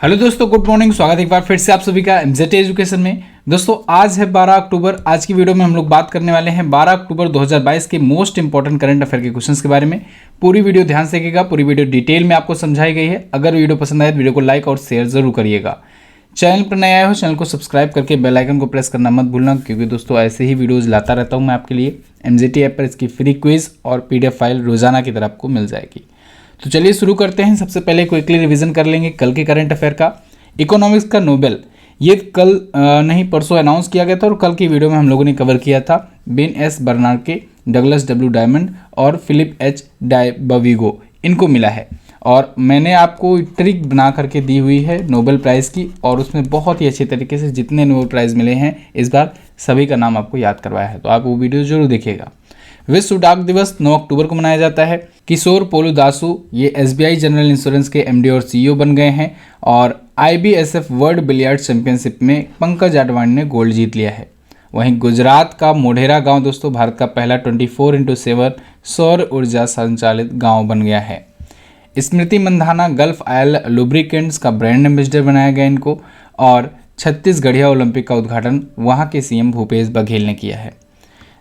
Hello दोस्तों, good morning. स्वागत है एक बार फिर से आप सभी का एमजेटी एजुकेशन में। दोस्तों आज है 12 अक्टूबर। आज की वीडियो में हम लोग बात करने वाले हैं 12 अक्टूबर 2022 के मोस्ट इंपॉर्टेंट करंट अफेयर के क्वेश्चंस के बारे में। पूरी वीडियो ध्यान से देखिएगा, पूरी वीडियो डिटेल में आपको समझाई गई है। अगर वीडियो पसंद आए तो वीडियो को लाइक और शेयर जरूर करिएगा। चैनल पर नए आए हो चैनल को सब्सक्राइब करके बेल आइकन को प्रेस करना मत भूलना, क्योंकि दोस्तों ऐसे ही वीडियोज़ लाता रहता हूँ मैं आपके लिए। एमजेटी ऐप पर इसकी फ्री क्विज और PDF फाइल रोजाना की तरह आपको मिल जाएगी। तो चलिए शुरू करते हैं। सबसे पहले क्विकली रिवीजन कर लेंगे कल के करंट अफेयर का। इकोनॉमिक्स का नोबेल ये कल नहीं परसों अनाउंस किया गया था और कल की वीडियो में हम लोगों ने कवर किया था। Ben S Bernanke, Douglas W Diamond और फिलिप H डायबविगो इनको मिला है। और मैंने आपको ट्रिक बना करके दी हुई है नोबेल प्राइज़ की, और उसमें बहुत ही अच्छे तरीके से जितने नोबेल प्राइज़ मिले हैं इस बार सभी का नाम आपको याद करवाया है। तो आप वो वीडियो जरूर देखिएगा। विश्व डाक दिवस 9 अक्टूबर को मनाया जाता है। किशोर पोलुदासु ये SBI जनरल इंश्योरेंस के MD और CEO बन गए हैं। और IBSF वर्ल्ड बिलियर्ड चैंपियनशिप में पंकज आडवाणी ने गोल्ड जीत लिया है। वहीं गुजरात का मोढेरा गांव दोस्तों भारत का पहला 24x7 सौर ऊर्जा संचालित गांव बन गया है। Smriti Mandhana gulf oil lubricants का ब्रांड एम्बेसडर बनाया गया इनको। और छत्तीसगढ़िया ओलंपिक का उद्घाटन वहां के CM भूपेश बघेल ने किया है।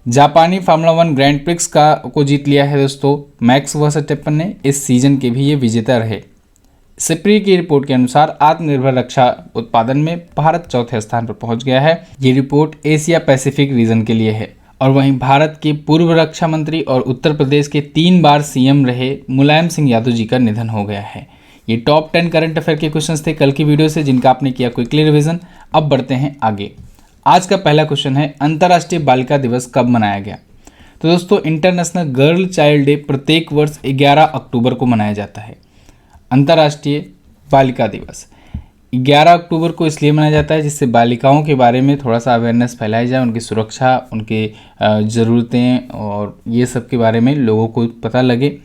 जापानी फार्मूला 1 ग्रैंड प्रिक्स को जीत लिया है दोस्तों मैक्स वर्स्टैपेन ने। इस सीजन के भी ये विजेता रहे। सिप्री की रिपोर्ट के अनुसार आत्मनिर्भर रक्षा उत्पादन में भारत चौथे स्थान पर पहुंच गया है। ये रिपोर्ट एशिया पैसिफिक रीजन के लिए है। और वहीं भारत के पूर्व रक्षा मंत्री और उत्तर प्रदेश के 3 बार CM रहे मुलायम सिंह यादव जी का निधन हो गया है। ये टॉप 10 करंट अफेयर के क्वेश्चंस थे कल की वीडियो से, जिनका आपने किया क्विकली रिवीजन। अब बढ़ते हैं आगे। आज का पहला क्वेश्चन है, अंतर्राष्ट्रीय बालिका दिवस कब मनाया गया? तो दोस्तों इंटरनेशनल गर्ल चाइल्ड डे प्रत्येक वर्ष 11 अक्टूबर को मनाया जाता है। अंतर्राष्ट्रीय बालिका दिवस 11 अक्टूबर को इसलिए मनाया जाता है जिससे बालिकाओं के बारे में थोड़ा सा अवेयरनेस फैलाई जाए, उनकी सुरक्षा, उनकी ज़रूरतें और ये सब के बारे में लोगों को पता लगे।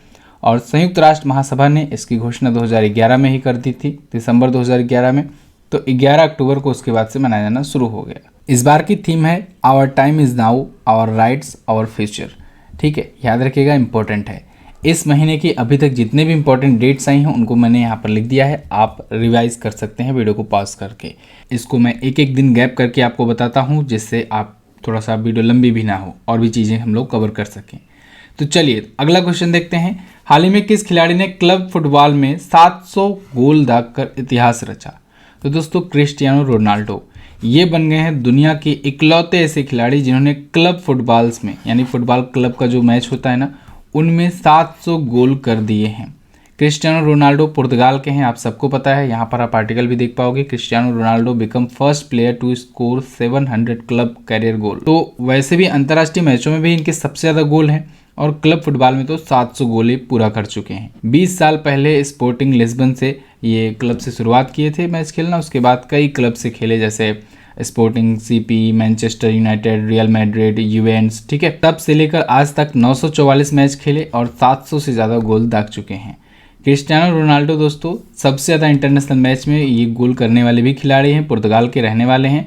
और संयुक्त राष्ट्र महासभा ने इसकी घोषणा 2011 में ही कर दी थी, दिसंबर 2011 में। तो 11 अक्टूबर को उसके बाद से मनाया जाना शुरू हो गया। इस बार की थीम है our time is now, our rights, our future. ठीक है, याद रखिएगा, इंपॉर्टेंट है। इस महीने की अभी तक जितने भी इंपॉर्टेंट डेट्स आई हैं उनको मैंने यहाँ पर लिख दिया है, आप रिवाइज कर सकते हैं वीडियो को पॉज करके। इसको मैं एक एक दिन गैप करके आपको बताता हूँ, जिससे आप थोड़ा सा वीडियो लंबी भी ना हो और भी चीज़ें हम लोग कवर कर सकें। तो चलिए अगला क्वेश्चन देखते हैं। हाल ही में किस खिलाड़ी ने क्लब फुटबॉल में 700 गोल दागकर इतिहास रचा? तो दोस्तों क्रिस्टियानो रोनाल्डो ये बन गए हैं दुनिया के इकलौते ऐसे खिलाड़ी जिन्होंने क्लब फुटबॉल्स में, यानी फुटबॉल क्लब का जो मैच होता है ना, उनमें 700 गोल कर दिए हैं। क्रिस्टियानो रोनाल्डो पुर्तगाल के हैं, आप सबको पता है। यहाँ पर आप आर्टिकल भी देख पाओगे, Cristiano Ronaldo become first player to score 700 club career goal. तो वैसे भी अंतर्राष्ट्रीय मैचों में भी इनके सबसे ज़्यादा गोल हैं और क्लब फुटबॉल में तो 700 गोल ही पूरा कर चुके हैं। 20 साल पहले स्पोर्टिंग लिस्बन से ये क्लब से शुरुआत किए थे मैच खेलना। उसके बाद कई क्लब से खेले, जैसे Sporting CP, Manchester United, Real Madrid, Juventus. ठीक है, तब से लेकर आज तक 944 मैच खेले और 700 से ज़्यादा गोल दाग चुके हैं। क्रिस्टियानो रोनाल्डो दोस्तों सबसे ज़्यादा इंटरनेशनल मैच में ये गोल करने वाले भी खिलाड़ी हैं, पुर्तगाल के रहने वाले हैं।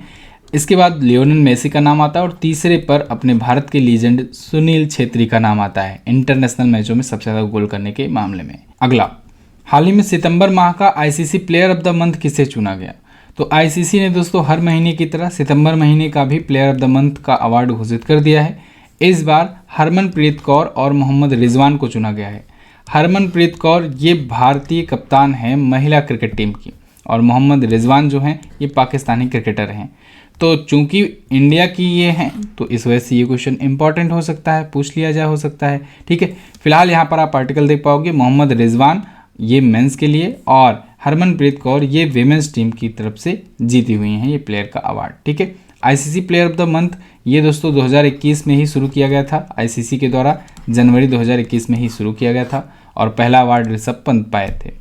इसके बाद लियोनेल मेसी का नाम आता है और तीसरे पर अपने भारत के लीजेंड सुनील छेत्री का नाम आता है इंटरनेशनल मैचों में सबसे ज़्यादा गोल करने के मामले में। अगला, हाल ही में सितंबर माह का ICC player of the month किसे चुना गया? तो ICC ने दोस्तों हर महीने की तरह सितंबर महीने का भी प्लेयर ऑफ द मंथ का अवार्ड घोषित कर दिया है। इस बार हरमनप्रीत कौर और मोहम्मद रिजवान को चुना गया है। हरमनप्रीत कौर ये भारतीय कप्तान हैं महिला क्रिकेट टीम की, और मोहम्मद रिजवान जो हैं ये पाकिस्तानी क्रिकेटर हैं। तो चूंकि इंडिया की ये हैं तो इस वजह से ये क्वेश्चन इंपॉर्टेंट हो सकता है, पूछ लिया जा सकता है। ठीक है, फिलहाल यहाँ पर आप आर्टिकल देख पाओगे, मोहम्मद रिजवान ये मेंस के लिए और हरमनप्रीत कौर ये विमेंस टीम की तरफ से जीती हुई हैं ये प्लेयर का अवार्ड। ठीक है, ICC player of the month ये दोस्तों 2021 में ही शुरू किया गया था। ICC के द्वारा जनवरी 2021 में ही शुरू किया गया था और पहला अवार्ड ऋषभ पंत पाए थे।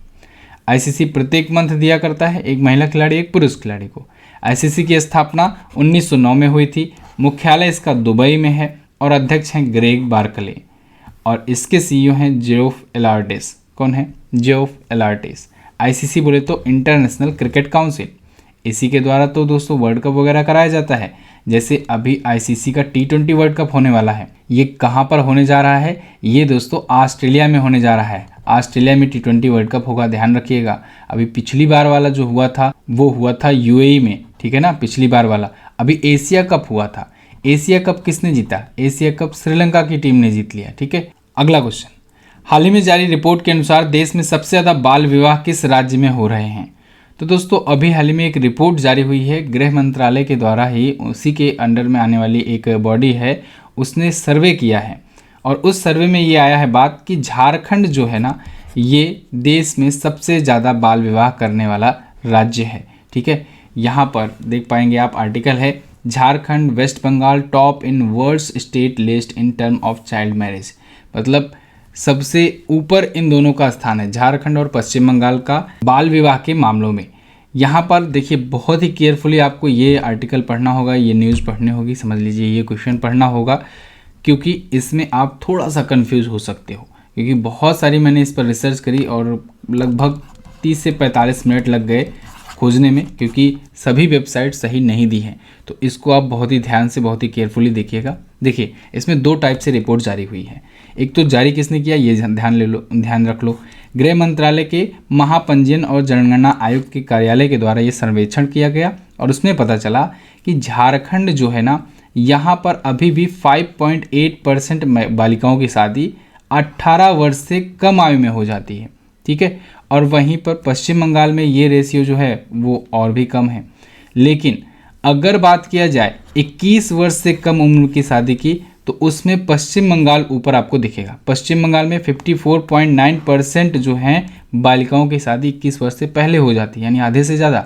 ICC प्रत्येक मंथ दिया करता है, एक महिला खिलाड़ी एक पुरुष खिलाड़ी को। ICC की स्थापना 1909 में हुई थी। मुख्यालय इसका दुबई में है और अध्यक्ष हैं ग्रेग बार्कले और इसके CEO हैं जेफ एलार्टेस। कौन है? जेफ एलार्टेस। ICC बोले तो इंटरनेशनल क्रिकेट काउंसिल, इसी के द्वारा तो दोस्तों वर्ल्ड कप वगैरह कराया जाता है। जैसे अभी ICC का T20 वर्ल्ड कप होने वाला है, ये कहाँ पर होने जा रहा है? ये दोस्तों ऑस्ट्रेलिया में होने जा रहा है। ऑस्ट्रेलिया में T20 वर्ल्ड कप होगा, ध्यान रखिएगा। अभी पिछली बार वाला जो हुआ था वो हुआ था UAE में, ठीक है ना, पिछली बार वाला। अभी एशिया कप हुआ था, एशिया कप किसने जीता? एशिया कप श्रीलंका की टीम ने जीत लिया, ठीक है। अगला क्वेश्चन, हाल ही में जारी रिपोर्ट के अनुसार देश में सबसे ज़्यादा बाल विवाह किस राज्य में हो रहे हैं? तो दोस्तों अभी हाल ही में एक रिपोर्ट जारी हुई है गृह मंत्रालय के द्वारा ही, उसी के अंडर में आने वाली एक बॉडी है, उसने सर्वे किया है और उस सर्वे में ये आया है बात कि झारखंड जो है ना, ये देश में सबसे ज़्यादा बाल विवाह करने वाला राज्य है, ठीक है। यहाँ पर देख पाएंगे आप, आर्टिकल है Jharkhand West Bengal top in world state list in term of child marriage, मतलब सबसे ऊपर इन दोनों का स्थान है, झारखंड और पश्चिम बंगाल का बाल विवाह के मामलों में। यहाँ पर देखिए बहुत ही केयरफुली आपको ये आर्टिकल पढ़ना होगा, ये न्यूज़ पढ़नी होगी, समझ लीजिए ये क्वेश्चन पढ़ना होगा, क्योंकि इसमें आप थोड़ा सा कंफ्यूज हो सकते हो, क्योंकि बहुत सारी मैंने इस पर रिसर्च करी और लगभग 30 से 45 मिनट लग गए खोजने में, क्योंकि सभी वेबसाइट सही नहीं दी हैं। तो इसको आप बहुत ही ध्यान से, बहुत ही केयरफुली देखिएगा। देखिए इसमें 2 टाइप से रिपोर्ट जारी हुई है। एक तो जारी किसने किया, ये ध्यान रख लो, गृह मंत्रालय के महापंजीयन और जनगणना आयुक्त के कार्यालय के द्वारा ये सर्वेक्षण किया गया और उसमें पता चला कि झारखंड जो है ना, यहाँ पर अभी भी 5.8% बालिकाओं की शादी 18 वर्ष से कम आयु में हो जाती है, ठीक है। और वहीं पर पश्चिम बंगाल में ये रेशियो जो है वो और भी कम है। लेकिन अगर बात किया जाए 21 वर्ष से कम उम्र की शादी की, तो उसमें पश्चिम बंगाल ऊपर आपको दिखेगा। पश्चिम बंगाल में 54.9% जो हैं बालिकाओं की शादी 21 वर्ष से पहले हो जाती है, यानी आधे से ज़्यादा।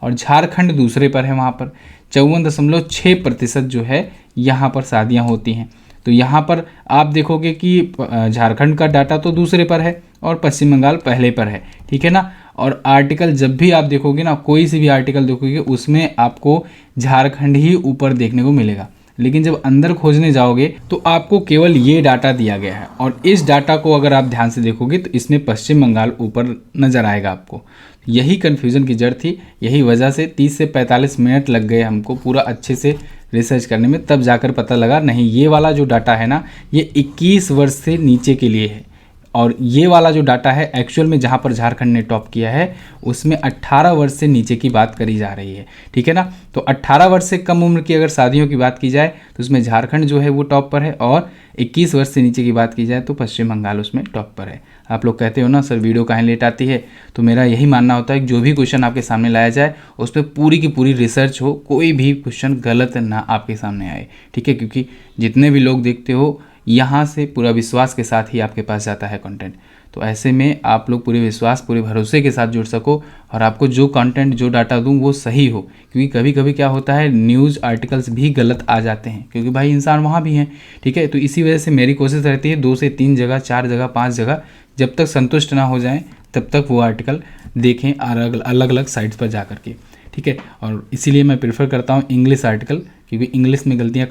और झारखंड दूसरे पर है, वहाँ पर 54.6% जो है यहाँ पर शादियाँ होती हैं। तो यहाँ पर आप देखोगे कि झारखंड का डाटा तो दूसरे पर है और पश्चिम बंगाल पहले पर है, ठीक है ना। और आर्टिकल जब भी आप देखोगे ना, कोई सी भी आर्टिकल देखोगे उसमें आपको झारखंड ही ऊपर देखने को मिलेगा, लेकिन जब अंदर खोजने जाओगे तो आपको केवल ये डाटा दिया गया है और इस डाटा को अगर आप ध्यान से देखोगे तो इसमें पश्चिम बंगाल ऊपर नज़र आएगा आपको। यही कन्फ्यूज़न की जड़ थी, यही वजह से 30 से 45 मिनट लग गए हमको पूरा अच्छे से रिसर्च करने में, तब जाकर पता लगा नहीं ये वाला जो डाटा है ना, ये 21 वर्ष से नीचे के लिए है। और ये वाला जो डाटा है एक्चुअल में जहाँ पर झारखंड ने टॉप किया है उसमें 18 वर्ष से नीचे की बात करी जा रही है, ठीक है ना। तो 18 वर्ष से कम उम्र की अगर शादियों की बात की जाए तो उसमें झारखंड जो है वो टॉप पर है, और 21 वर्ष से नीचे की बात की जाए तो पश्चिम बंगाल उसमें टॉप पर है। आप लोग कहते हो ना सर वीडियो कहाँ लेट आती है, तो मेरा यही मानना होता है कि जो भी क्वेश्चन आपके सामने लाया जाए उस पर पूरी की पूरी रिसर्च हो, कोई भी क्वेश्चन गलत ना आपके सामने आए, ठीक है। क्योंकि जितने भी लोग देखते हो यहाँ से पूरा विश्वास के साथ ही आपके पास जाता है कंटेंट, तो ऐसे में आप लोग पूरे विश्वास, पूरे भरोसे के साथ जुड़ सको और आपको जो कंटेंट, जो डाटा दूं वो सही हो। क्योंकि कभी कभी क्या होता है, न्यूज़ आर्टिकल्स भी गलत आ जाते हैं, क्योंकि भाई इंसान वहाँ भी हैं, ठीक है। तो इसी वजह से मेरी कोशिश रहती है 2 से 3 जगह, 4 जगह, 5 जगह, जब तक संतुष्ट ना हो जाएं तब तक वो आर्टिकल देखें अलग अलग साइट्स पर जा करके, ठीक है। और इसीलिए मैं प्रेफर करता हूँ इंग्लिश आर्टिकल, क्योंकि इंग्लिश में गलतियाँ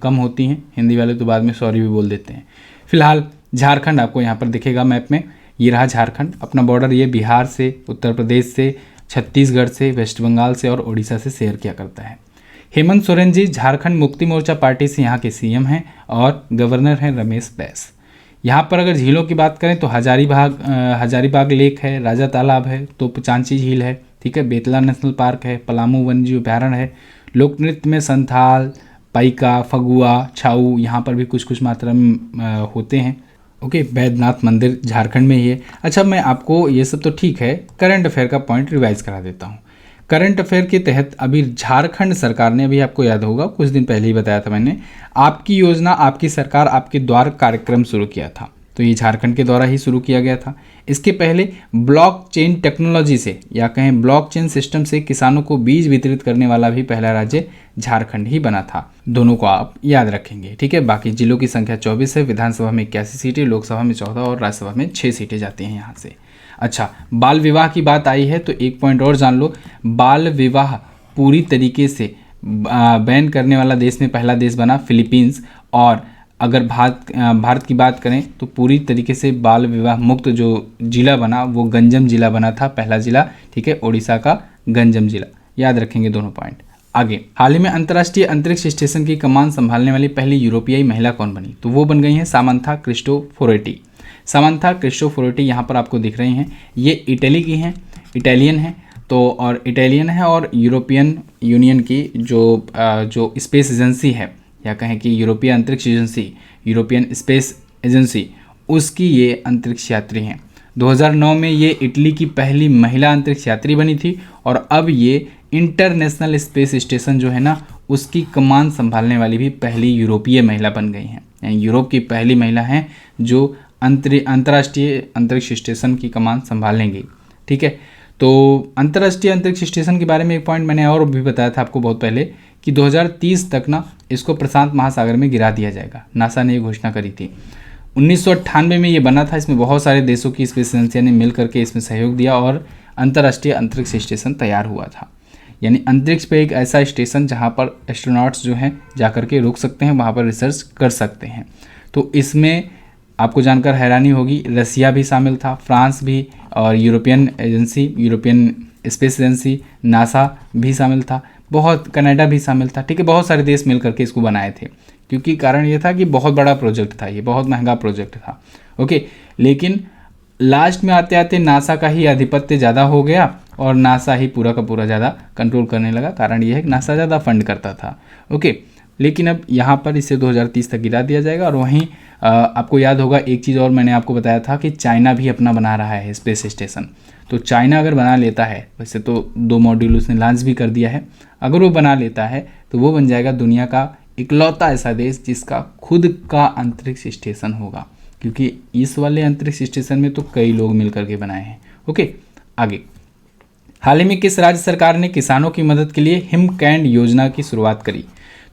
कम होती हैं, हिंदी वाले तो बाद में सॉरी भी बोल देते हैं। फिलहाल झारखंड आपको यहाँ पर दिखेगा मैप में, ये रहा झारखंड। अपना बॉर्डर ये बिहार से, उत्तर प्रदेश से, छत्तीसगढ़ से, वेस्ट बंगाल से और उड़ीसा से शेयर किया करता है। हेमंत सोरेन जी झारखंड मुक्ति मोर्चा पार्टी से यहाँ के CM हैं और गवर्नर हैं रमेश बैस। यहाँ पर अगर झीलों की बात करें तो हजारीबाग लेक है, राजा तालाब है, तोपचांची झील है, ठीक है, बेतला नेशनल पार्क है, पलामू वन्यजीव अभयारण्य है। लोक नृत्य में संथाल, पाइका, फगुआ, छाऊ यहाँ पर भी कुछ मात्रा में होते हैं। ओके, बैद्यनाथ मंदिर झारखंड में ही है। अच्छा, मैं आपको ये सब तो ठीक है, करंट अफेयर का पॉइंट रिवाइज करा देता हूँ। करंट अफेयर के तहत अभी झारखंड सरकार ने, अभी आपको याद होगा कुछ दिन पहले ही बताया था मैंने, आपकी योजना आपकी सरकार आपके द्वार कार्यक्रम शुरू किया था। तो ये झारखंड के द्वारा ही शुरू किया गया था। इसके पहले ब्लॉकचेन टेक्नोलॉजी से या कहें ब्लॉकचेन सिस्टम से किसानों को बीज वितरित करने वाला भी पहला राज्य झारखंड ही बना था। दोनों को आप याद रखेंगे, ठीक है। बाकी जिलों की संख्या 24 है, विधानसभा में 81 सीटें, लोकसभा में 14 और राज्यसभा में 6 सीटें जाती हैं यहाँ से। अच्छा, बाल विवाह की बात आई है तो एक पॉइंट और जान लो, बाल विवाह पूरी तरीके से बैन करने वाला देश में पहला देश बना फिलीपींस। और अगर भारत की बात करें तो पूरी तरीके से बाल विवाह मुक्त जो जिला बना वो गंजम जिला बना था, पहला जिला, ठीक है, उड़ीसा का गंजम जिला। याद रखेंगे दोनों पॉइंट। आगे, हाल ही में अंतर्राष्ट्रीय अंतरिक्ष स्टेशन की कमान संभालने वाली पहली यूरोपीय महिला कौन बनी? तो वो बन गई हैं सामंथा क्रिस्टोफोरेटी। सामंथा क्रिस्टोफोरेटी यहाँ पर आपको दिख रही हैं, ये इटली की हैं, इटालियन हैं तो, और इटालियन है और यूरोपियन यूनियन की जो स्पेस एजेंसी है, या कहें कि यूरोपीय अंतरिक्ष एजेंसी, यूरोपियन स्पेस एजेंसी, उसकी ये अंतरिक्ष यात्री हैं। 2009 में ये इटली की पहली महिला अंतरिक्ष यात्री बनी थी और अब ये इंटरनेशनल स्पेस स्टेशन जो है ना, उसकी कमान संभालने वाली भी पहली यूरोपीय महिला बन गई हैं। यानी यूरोप की पहली महिला हैं जो अंतर्राष्ट्रीय अंतरिक्ष स्टेशन की कमान संभालेंगी। ठीक है, तो अंतर्राष्ट्रीय अंतरिक्ष स्टेशन के बारे में एक पॉइंट मैंने और भी बताया था आपको बहुत पहले कि 2030 तक ना इसको प्रशांत महासागर में गिरा दिया जाएगा। नासा ने ये घोषणा करी थी। 1998 में ये बना था। इसमें बहुत सारे देशों की स्पेस एजेंसियों ने मिल करके इसमें सहयोग दिया और अंतर्राष्ट्रीय अंतरिक्ष स्टेशन तैयार हुआ था। यानी अंतरिक्ष पे एक ऐसा स्टेशन जहाँ पर एस्ट्रोनॉट्स जो हैं जा कर के रुक सकते हैं, वहाँ पर रिसर्च कर सकते हैं। तो इसमें आपको जानकर हैरानी होगी, रसिया भी शामिल था, फ्रांस भी, और European agency, European space agency, NASA भी शामिल था, बहुत कनाडा भी शामिल था। ठीक है, बहुत सारे देश मिल करके इसको बनाए थे, क्योंकि कारण ये था कि बहुत बड़ा प्रोजेक्ट था, ये बहुत महंगा प्रोजेक्ट था। ओके, लेकिन लास्ट में आते आते नासा का ही आधिपत्य ज़्यादा हो गया और नासा ही पूरा का पूरा ज़्यादा कंट्रोल करने लगा। कारण ये है कि नासा ज़्यादा फंड करता था। ओके, लेकिन अब यहाँ पर इसे 2030 तक गिरा दिया जाएगा। और वहीं आपको याद होगा एक चीज़ और मैंने आपको बताया था कि चाइना भी अपना बना रहा है स्पेस स्टेशन। तो चाइना अगर बना लेता है, वैसे तो 2 मॉड्यूल उसने लॉन्च भी कर दिया है, अगर वो बना लेता है तो वो बन जाएगा दुनिया का इकलौता ऐसा देश जिसका खुद का अंतरिक्ष स्टेशन होगा, क्योंकि इस वाले अंतरिक्ष स्टेशन में तो कई लोग मिल करके बनाए हैं। ओके, आगे। हाल ही में किस राज्य सरकार ने किसानों की मदद के लिए हिमकैंड योजना की शुरुआत करी?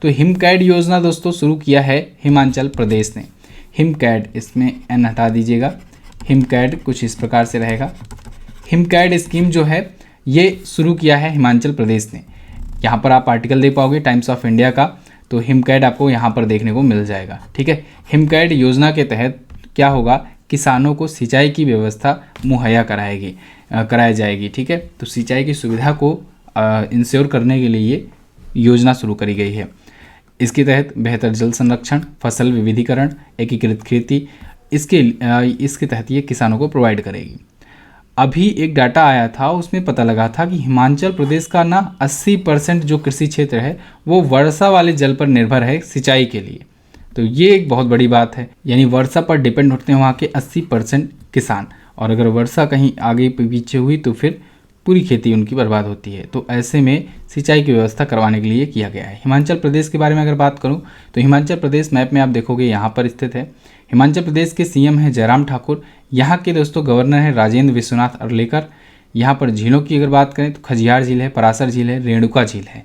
तो हिमकैंड योजना दोस्तों शुरू किया है हिमाचल प्रदेश ने। हिमकैंड, इसमें एन हटा दीजिएगा, हिमकैंड कुछ इस प्रकार से रहेगा। हिमकैंड स्कीम जो है ये शुरू किया है हिमाचल प्रदेश ने। यहाँ पर आप आर्टिकल दे पाओगे टाइम्स ऑफ इंडिया का, तो हिमकैंड आपको यहाँ पर देखने को मिल जाएगा। ठीक है, हिमकैंड योजना के तहत क्या होगा, किसानों को सिंचाई की व्यवस्था मुहैया कराई जाएगी। ठीक है, तो सिंचाई की सुविधा को इंश्योर करने के लिए ये योजना शुरू करी गई है। इसके तहत बेहतर जल संरक्षण, फसल विविधीकरण, एकीकृत खेती, इसके तहत ये किसानों को प्रोवाइड करेगी। अभी एक डाटा आया था, उसमें पता लगा था कि हिमाचल प्रदेश का ना 80% जो कृषि क्षेत्र है वो वर्षा वाले जल पर निर्भर है सिंचाई के लिए। तो ये एक बहुत बड़ी बात है, यानी वर्षा पर डिपेंड होते हैं वहाँ के 80% किसान, और अगर वर्षा कहीं आगे पीछे हुई तो फिर पूरी खेती उनकी बर्बाद होती है। तो ऐसे में सिंचाई की व्यवस्था करवाने के लिए किया गया है। हिमाचल प्रदेश के बारे में अगर बात करूं तो हिमाचल प्रदेश मैप में आप देखोगे यहाँ पर स्थित है। हिमाचल प्रदेश के सीएम हैं जयराम ठाकुर। यहाँ के दोस्तों गवर्नर हैं राजेंद्र विश्वनाथ अर्लेकर। यहाँ पर झीलों की अगर बात करें तो खजियार झील है, परासर झील है, रेणुका झील है,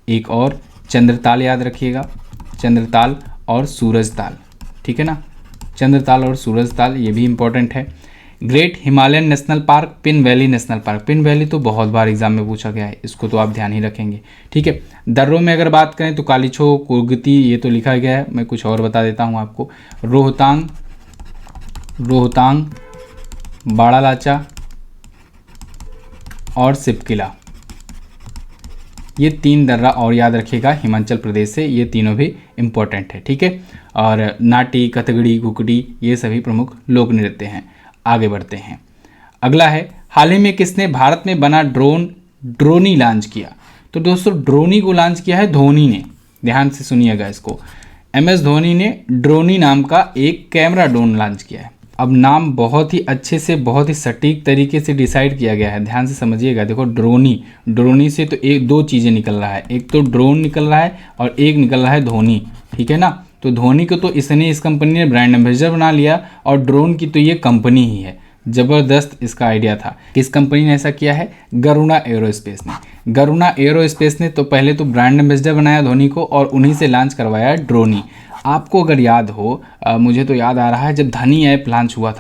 एक और चंद्रताल, याद रखिएगा, चंद्रताल और सूरजताल। ठीक है ना, चंद्रताल और सूरजताल ये भी इंपॉर्टेंट है। Great Himalayan national park, pin valley national park. Pin valley तो बहुत बार एग्जाम में पूछा गया है, इसको तो आप ध्यान ही रखेंगे। ठीक है, दर्रों में अगर बात करें तो कालीछो, कुर्गती, ये तो लिखा गया है, मैं कुछ और बता देता हूँ आपको। रोहतांग, बाड़ालाचा और सिपकिला, ये 3 दर्रा और याद रखिएगा हिमाचल प्रदेश से, ये तीनों भी इम्पोर्टेंट है। ठीक है, और नाटी, कथकड़ी, कुकड़ी, ये सभी प्रमुख लोक नृत्य हैं। आगे बढ़ते हैं, अगला है हाल ही में किसने भारत में बना ड्रोनी लॉन्च किया? तो दोस्तों ड्रोनी को लॉन्च किया है धोनी ने। ध्यान से सुनिएगा इसको, MS धोनी ने ड्रोनी नाम का एक कैमरा ड्रोन लॉन्च किया है। अब नाम बहुत ही अच्छे से, बहुत ही सटीक तरीके से डिसाइड किया गया है, ध्यान से समझिएगा। देखो ड्रोनी से तो 2 चीज़ें निकल रहा है, एक तो ड्रोन निकल रहा है और एक निकल रहा है धोनी। ठीक है ना, तो धोनी को तो इस कंपनी ने ब्रांड एम्बेसडर बना लिया और ड्रोन की तो ये कंपनी ही है। ज़बरदस्त इसका आइडिया था। किस कंपनी ने ऐसा किया है? गरुड़ा एरोस्पेस ने। गरुड़ा एरोस्पेस ने तो पहले तो ब्रांड एम्बेसडर बनाया धोनी को और उन्हीं से लॉन्च करवाया ड्रोनी। आपको अगर याद हो, मुझे तो याद आ रहा है जब धनी ऐप लॉन्च हुआ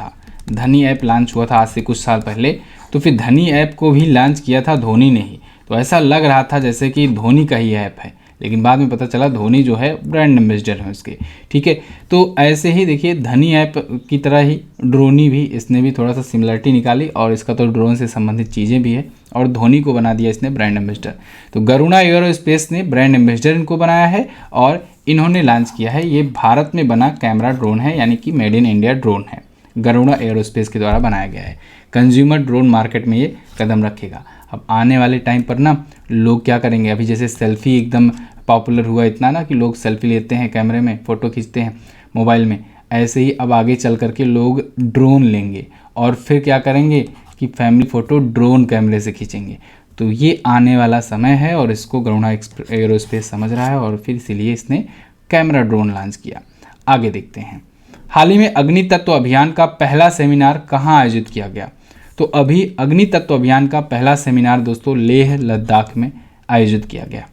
था आज से कुछ साल पहले, तो फिर धनी ऐप को भी लॉन्च किया था धोनी ने ही। तो ऐसा लग रहा था जैसे कि धोनी का ही ऐप है, लेकिन बाद में पता चला धोनी जो है ब्रांड एम्बेसडर है उसके। ठीक है, तो ऐसे ही देखिए धनी ऐप की तरह ही ड्रोनी भी, इसने भी थोड़ा सा सिमिलरिटी निकाली और इसका तो ड्रोन से संबंधित चीज़ें भी है और धोनी को बना दिया इसने ब्रांड एम्बेसडर। तो गरुड़ा एरोस्पेस ने ब्रांड एम्बेसडर इनको बनाया है और इन्होंने लॉन्च किया है। ये भारत में बना कैमरा ड्रोन है, यानी कि मेड इन इंडिया ड्रोन है। गरुड़ा एरोस्पेस के द्वारा बनाया गया है। कंज्यूमर ड्रोन मार्केट में ये कदम रखेगा। अब आने वाले टाइम पर ना लोग क्या करेंगे, अभी जैसे सेल्फी एकदम पॉपुलर हुआ इतना ना कि लोग सेल्फी लेते हैं, कैमरे में फ़ोटो खींचते हैं मोबाइल में, ऐसे ही अब आगे चल करके लोग ड्रोन लेंगे और फिर क्या करेंगे कि फैमिली फ़ोटो ड्रोन कैमरे से खींचेंगे। तो ये आने वाला समय है और इसको गरुड़ा एरोस्पेस समझ रहा है और फिर इसीलिए इसने कैमरा ड्रोन लॉन्च किया। आगे देखते हैं, हाल ही में अग्नि तत्व अभियान का पहला सेमिनार कहाँ आयोजित किया गया? तो अभी अग्नि तत्व अभियान का पहला सेमिनार दोस्तों लेह लद्दाख में आयोजित किया गया।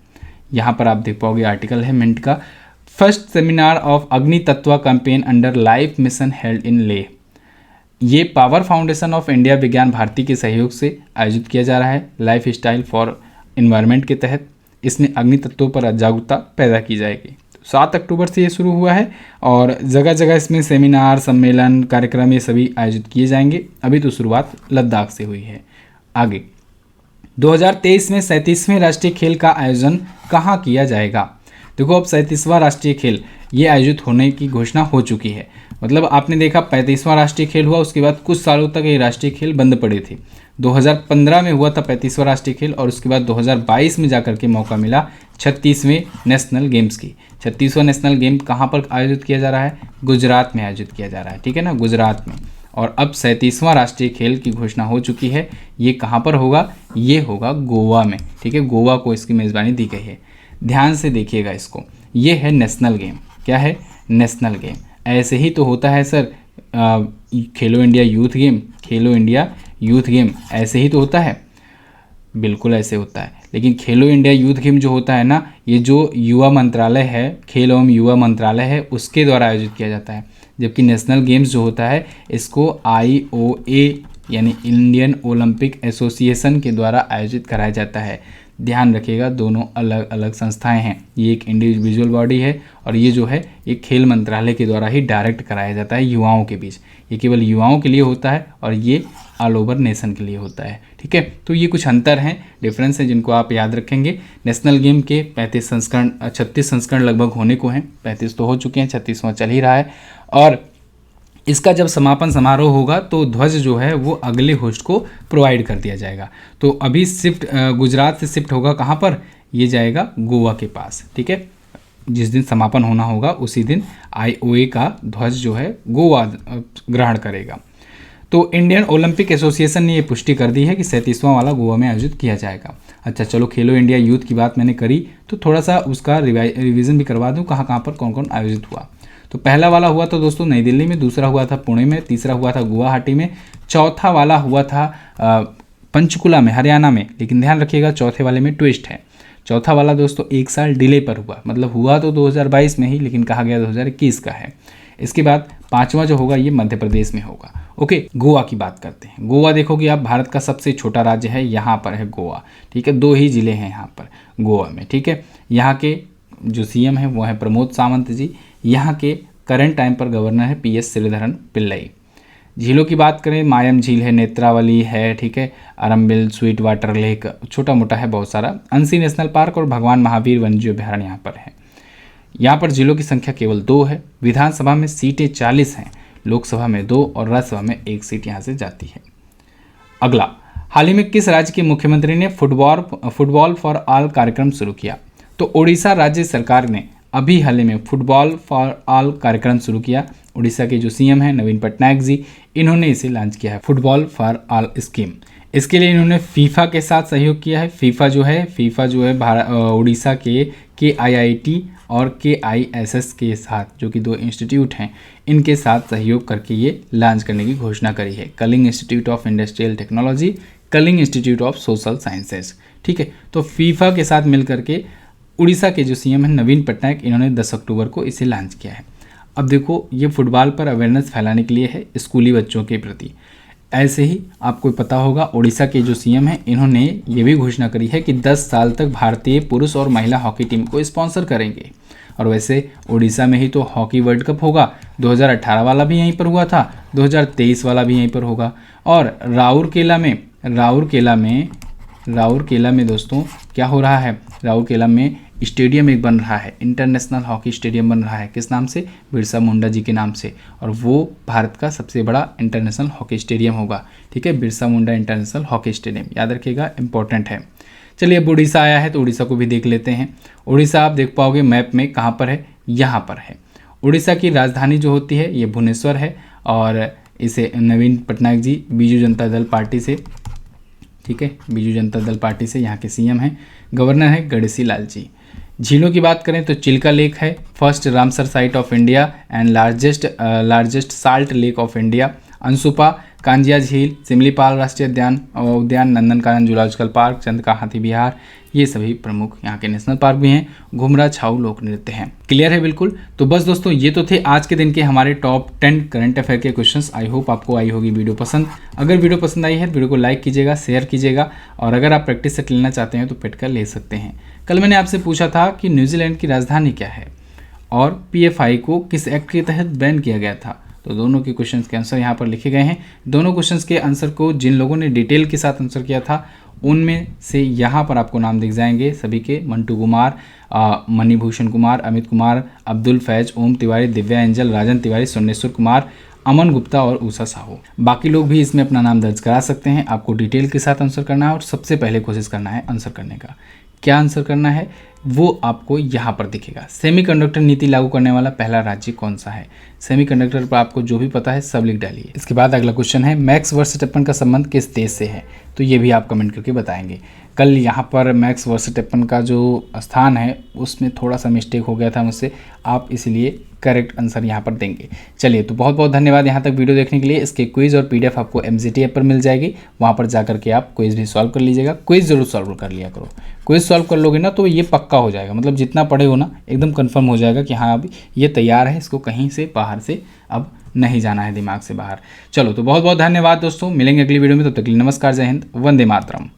यहाँ पर आप देख पाओगे आर्टिकल है मिंट का, फर्स्ट सेमिनार ऑफ अग्नि तत्व campaign under life mission held in Leh. ये पावर फाउंडेशन ऑफ इंडिया विज्ञान भारती के सहयोग से आयोजित किया जा रहा है लाइफ स्टाइल फॉर इन्वायरमेंट के तहत। इसमें अग्नि तत्वों पर जागरूकता पैदा की जाएगी। 7 अक्टूबर से ये शुरू हुआ है और जगह जगह इसमें सेमिनार, सम्मेलन, कार्यक्रम ये सभी आयोजित किए जाएंगे। अभी तो शुरुआत लद्दाख से हुई है। आगे 2023 में 37वें राष्ट्रीय खेल का आयोजन कहाँ किया जाएगा? देखो अब 37वां राष्ट्रीय खेल ये आयोजित होने की घोषणा हो चुकी है। मतलब आपने देखा 35वां राष्ट्रीय खेल हुआ, उसके बाद कुछ सालों तक ये राष्ट्रीय खेल बंद पड़े थे। 2015 में हुआ था 35वां राष्ट्रीय खेल और उसके बाद 2022 में जाकर के मौका मिला 36वें नेशनल गेम्स की। 36वां नेशनल गेम कहाँ पर आयोजित किया जा रहा है? गुजरात में आयोजित किया जा रहा है, ठीक है ना, गुजरात में। और अब 37वां राष्ट्रीय खेल की घोषणा हो चुकी है। ये कहाँ पर होगा? ये होगा गोवा में, ठीक है। गोवा को इसकी मेज़बानी दी गई है। ध्यान से देखिएगा इसको, ये है नेशनल गेम। क्या है? National game. ऐसे ही तो होता है सर खेलो इंडिया यूथ गेम, खेलो इंडिया यूथ गेम ऐसे ही तो होता है, बिल्कुल ऐसे होता है। लेकिन खेलो इंडिया यूथ गेम जो होता है ना, ये जो युवा मंत्रालय है, खेल एवं युवा मंत्रालय है, उसके द्वारा आयोजित किया जाता है। जबकि नेशनल गेम्स जो होता है इसको IOA यानी इंडियन ओलंपिक एसोसिएशन के द्वारा आयोजित कराया जाता है। ध्यान रखिएगा, दोनों अलग अलग संस्थाएं हैं। ये एक इंडिविजुअल बॉडी है और ये जो है ये खेल मंत्रालय के द्वारा ही डायरेक्ट कराया जाता है युवाओं के बीच। ये केवल युवाओं के लिए होता है और ये ऑल ओवर नेशन के लिए होता है, ठीक है। तो ये कुछ अंतर हैं, डिफरेंस है, जिनको आप याद रखेंगे। नेशनल गेम के 36 संस्करण लगभग होने को हैं। 35 तो हो चुके हैं, 36वां चल ही रहा है। और इसका जब समापन समारोह होगा तो ध्वज जो है वो अगले होस्ट को प्रोवाइड कर दिया जाएगा। तो अभी गुजरात से शिफ्ट होगा कहाँ पर? ये जाएगा गोवा के पास, ठीक है। जिस दिन समापन होना होगा उसी दिन IOA का ध्वज जो है गोवा ग्रहण करेगा। तो इंडियन ओलंपिक एसोसिएशन ने ये पुष्टि कर दी है कि 37वां वाला गोवा में आयोजित किया जाएगा। अच्छा चलो, खेलो इंडिया यूथ की बात मैंने करी तो थोड़ा सा उसका रिवीजन भी करवा दूँ, कहाँ कहाँ पर कौन कौन आयोजित हुआ। तो पहला वाला हुआ था दोस्तों नई दिल्ली में, दूसरा हुआ था पुणे में, तीसरा हुआ था गुवाहाटी में, चौथा वाला हुआ था पंचकुला में, हरियाणा में। लेकिन ध्यान रखिएगा चौथे वाले में ट्विस्ट है। चौथा वाला दोस्तों 1 साल डिले पर हुआ, मतलब हुआ तो 2022 में ही लेकिन कहा गया 2021 का है। इसके बाद 5वां जो होगा ये मध्य प्रदेश में होगा। ओके, गोवा की बात करते हैं। गोवा देखोगे आप भारत का सबसे छोटा राज्य है, यहाँ पर है गोवा, ठीक है। 2 ही जिले हैं यहाँ पर गोवा में, ठीक है। यहाँ के जो CM है वो है प्रमोद सावंत जी। यहाँ के करंट टाइम पर गवर्नर है PS श्रीधरन पिल्लई। झीलों की बात करें, मायम झील है, नेत्रावली है, ठीक है, अरम्बिल, स्वीट वाटर लेक, छोटा मोटा है बहुत सारा। अंसी नेशनल पार्क और भगवान महावीर वन्यजीव अभयारण्य यहाँ पर है। यहाँ पर जिलों की संख्या केवल 2 है। विधानसभा में सीटें 40 हैं, लोकसभा में 2 और राज्यसभा में 1 सीट यहाँ से जाती है। अगला, हाल ही में किस राज्य के मुख्यमंत्री ने फुटबॉल फॉर ऑल कार्यक्रम शुरू किया? तो उड़ीसा राज्य सरकार ने अभी हाल ही में फुटबॉल फॉर ऑल कार्यक्रम शुरू किया। उड़ीसा के जो CM हैं नवीन पटनायक जी, इन्होंने इसे लॉन्च किया है, फुटबॉल फॉर ऑल स्कीम। इसके लिए इन्होंने फीफा के साथ सहयोग किया है। फीफा जो है उड़ीसा के KIIT और KISS के साथ, जो कि 2 इंस्टीट्यूट हैं, इनके साथ सहयोग करके ये लॉन्च करने की घोषणा करी है। Kalinga Institute of Industrial Technology, Kalinga Institute of Social Sciences, ठीक है। तो फीफा के साथ मिल करके उड़ीसा के जो CM हैं नवीन पटनायक, इन्होंने 10 अक्टूबर को इसे लॉन्च किया है। अब देखो ये फुटबॉल पर अवेयरनेस फैलाने के लिए है स्कूली बच्चों के प्रति। ऐसे ही आपको पता होगा उड़ीसा के जो CM हैं, इन्होंने ये भी घोषणा करी है कि 10 साल तक भारतीय पुरुष और महिला हॉकी टीम को स्पॉन्सर करेंगे। और वैसे उड़ीसा में ही तो हॉकी वर्ल्ड कप होगा, 2018 वाला भी यहीं पर हुआ था, 2023 वाला भी यहीं पर होगा। और राउरकेला में दोस्तों क्या हो रहा है? राउरकेला में स्टेडियम एक बन रहा है, इंटरनेशनल हॉकी स्टेडियम बन रहा है, किस नाम से? बिरसा मुंडा जी के नाम से, और वो भारत का सबसे बड़ा इंटरनेशनल हॉकी स्टेडियम होगा। ठीक है, Birsa Munda international hockey stadium, याद रखिएगा, इंपॉर्टेंट है। चलिए, अब उड़ीसा आया है तो उड़ीसा को भी देख लेते हैं। उड़ीसा आप देख पाओगे मैप में कहाँ पर है, यहाँ पर है। उड़ीसा की राजधानी जो होती है ये भुवनेश्वर है, और इसे नवीन पटनायक जी बीजू जनता दल पार्टी से, ठीक है, बीजू जनता दल पार्टी से यहाँ के सीएम हैं। गवर्नर है गणेशी लाल जी। झीलों की बात करें तो चिल्का लेक है, first Ramsar site of India and largest salt lake of India. Anshupa, Kanjia झील, सिमलीपाल राष्ट्रीय उद्यान, नंदनकानन जूलॉजिकल पार्क, चंद्रका हाथी विहार, ये सभी प्रमुख यहाँ के नेशनल पार्क भी हैं। घुमरा छाऊ लोक नृत्य हैं। क्लियर है बिल्कुल। तो बस दोस्तों, ये तो थे आज के दिन के हमारे टॉप 10 करंट अफेयर के क्वेश्चंस। आई होप आपको आई होगी वीडियो पसंद। अगर वीडियो पसंद आई है तो वीडियो को लाइक कीजिएगा, शेयर कीजिएगा, और अगर आप प्रैक्टिस सेट लेना चाहते हैं तो पेट कर ले सकते हैं। कल मैंने आपसे पूछा था कि न्यूजीलैंड की राजधानी क्या है और PFI को किस एक्ट के तहत बैन किया गया था। तो दोनों के क्वेश्चंस के आंसर यहाँ पर लिखे गए हैं। दोनों क्वेश्चंस के आंसर को जिन लोगों ने डिटेल के साथ आंसर किया था उनमें से यहाँ पर आपको नाम दिख जाएंगे सभी के। मंटू कुमार, मणिभूषण कुमार, अमित कुमार, अब्दुल फैज, ओम तिवारी, दिव्या एंजल, राजन तिवारी, सोनेश्वर कुमार, अमन गुप्ता और उषा साहू। बाकी लोग भी इसमें अपना नाम दर्ज करा सकते हैं। आपको डिटेल के साथ आंसर करना है और सबसे पहले कोशिश करना है आंसर करने का। क्या आंसर करना है वो आपको यहाँ पर दिखेगा। सेमीकंडक्टर नीति लागू करने वाला पहला राज्य कौन सा है? सेमीकंडक्टर पर आपको जो भी पता है सब लिख डालिए। इसके बाद अगला क्वेश्चन है, मैक्स वर्स्टैपेन का संबंध किस देश से है? तो ये भी आप कमेंट करके बताएंगे। कल यहाँ पर मैक्स वर्स्टैपेन का जो स्थान है उसमें थोड़ा सा मिस्टेक हो गया था मुझसे, आप इसलिए करेक्ट आंसर यहाँ पर देंगे। चलिए, तो बहुत बहुत धन्यवाद यहाँ तक वीडियो देखने के लिए। इसके क्विज और PDF आपको MZT ऐप पर मिल जाएगी, वहाँ पर जाकर के आप क्विज भी सॉल्व कर लीजिएगा। क्विज जरूर सॉल्व कर लिया करो। क्विज सॉल्व कर लोगे ना तो ये पक्का हो जाएगा, मतलब जितना पढ़े हो ना एकदम कंफर्म हो जाएगा कि हाँ अब ये तैयार है, इसको कहीं से बाहर से अब नहीं जाना है दिमाग से बाहर। चलो, तो बहुत बहुत धन्यवाद दोस्तों, मिलेंगे अगली वीडियो में, तब तक के लिए नमस्कार, जय हिंद, वंदे मातरम।